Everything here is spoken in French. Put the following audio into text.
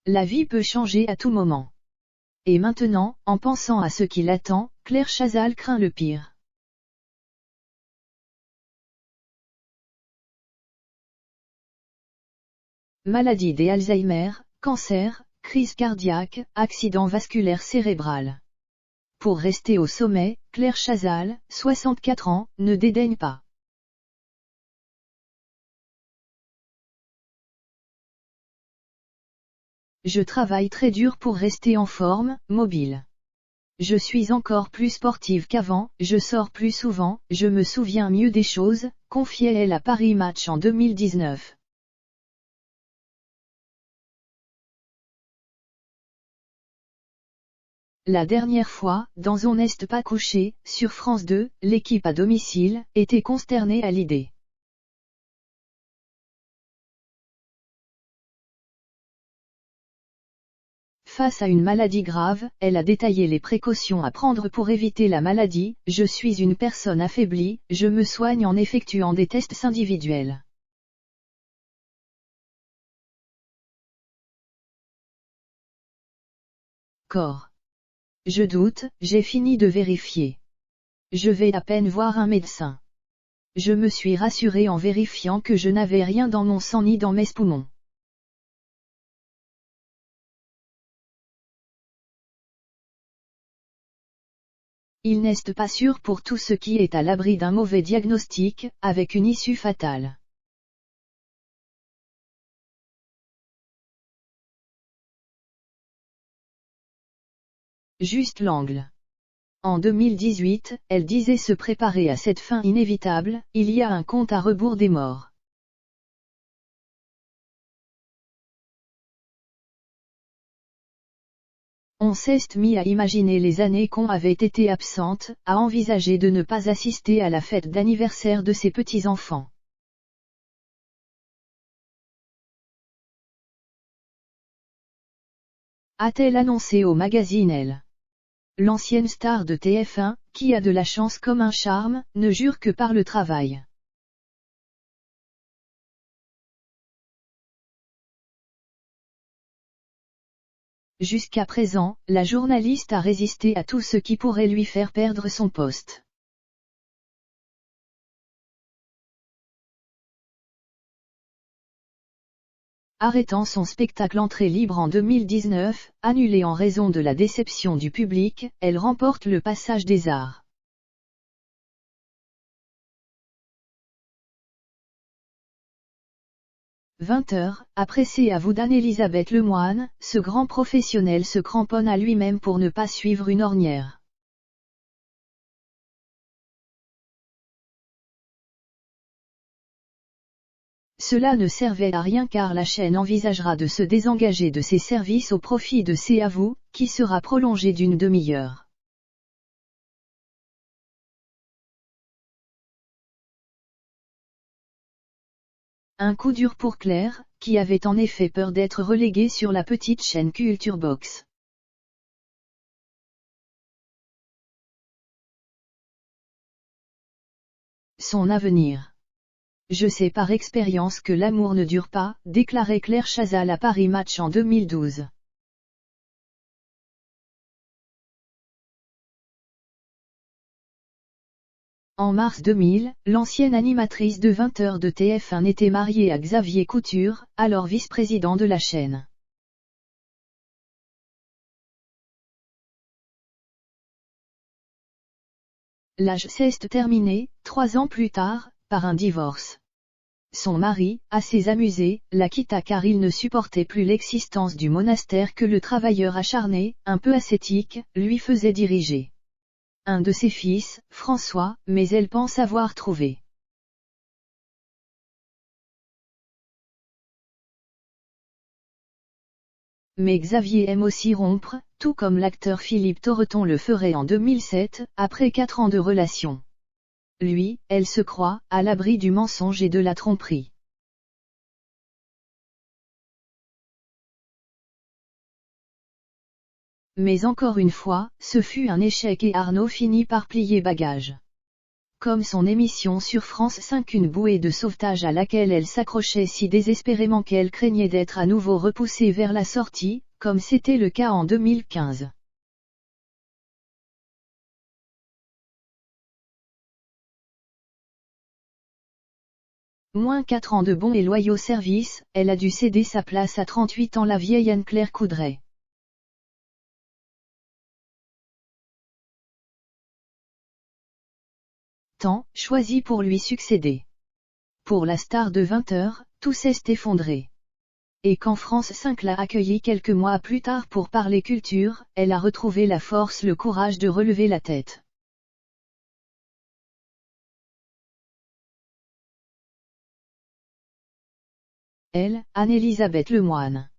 La vie peut changer à tout moment. Et maintenant, en pensant à ce qui l'attend, Claire Chazal craint le pire. Maladie des Alzheimer, cancer, crise cardiaque, accident vasculaire cérébral. Pour rester au sommet, Claire Chazal, 64 ans, ne dédaigne pas. Je travaille très dur pour rester en forme, mobile. Je suis encore plus sportive qu'avant, je sors plus souvent, je me souviens mieux des choses, confiait-elle à Paris Match en 2019. La dernière fois, dans On n'est pas couché, sur France 2, l'équipe à domicile, était consternée à l'idée. Face à une maladie grave, elle a détaillé les précautions à prendre pour éviter la maladie. Je suis une personne affaiblie, je me soigne en effectuant des tests individuels. Corps. Je doute, j'ai fini de vérifier. Je vais à peine voir un médecin. Je me suis rassurée en vérifiant que je n'avais rien dans mon sang ni dans mes poumons. Il n'est pas sûr pour tout ce qui est à l'abri d'un mauvais diagnostic, avec une issue fatale. Juste l'angle. En 2018, elle disait se préparer à cette fin inévitable, il y a un compte à rebours des morts. On s'est mis à imaginer les années qu'on avait été absente, à envisager de ne pas assister à la fête d'anniversaire de ses petits-enfants. A-t-elle annoncé au magazine Elle. L'ancienne star de TF1, qui a de la chance comme un charme, ne jure que par le travail. Jusqu'à présent, la journaliste a résisté à tout ce qui pourrait lui faire perdre son poste. Arrêtant son spectacle Entrée libre en 2019, annulé en raison de la déception du public, elle remporte le Passage des Arts. « 20h, apprécié à vous d'Anne-Elisabeth Lemoine, ce grand professionnel se cramponne à lui-même pour ne pas suivre une ornière. Cela ne servait à rien car la chaîne envisagera de se désengager de ses services au profit de C'est à vous, qui sera prolongé d'une demi-heure. Un coup dur pour Claire, qui avait en effet peur d'être reléguée sur la petite chaîne Culture Box. Son avenir. Je sais par expérience que l'amour ne dure pas, déclarait Claire Chazal à Paris Match en 2012. En mars 2000, l'ancienne animatrice de 20h de TF1 était mariée à Xavier Couture, alors vice-président de la chaîne. L'âge s'est terminé, 3 ans plus tard, par un divorce. Son mari, assez amusé, la quitta car il ne supportait plus l'existence du monastère que le travailleur acharné, un peu ascétique, lui faisait diriger. Un de ses fils, François, mais elle pense avoir trouvé. Mais Xavier aime aussi rompre, tout comme l'acteur Philippe Torreton le ferait en 2007, après 4 ans de relation. Lui, elle se croit, à l'abri du mensonge et de la tromperie. Mais encore une fois, ce fut un échec et Arnaud finit par plier bagage. comme son émission sur France 5, une bouée de sauvetage à laquelle elle s'accrochait si désespérément qu'elle craignait d'être à nouveau repoussée vers la sortie, comme c'était le cas en 2015. Moins 4 ans de bons et loyaux services, elle a dû céder sa place à 38 ans, la vieille Anne-Claire Coudray. Temps, choisi pour lui succéder. Pour la star de 20h, tout s'est effondré. Et quand France 5 l'a accueillie quelques mois plus tard pour parler culture, elle a retrouvé la force, le courage de relever la tête. Elle, Anne-Elisabeth Lemoine.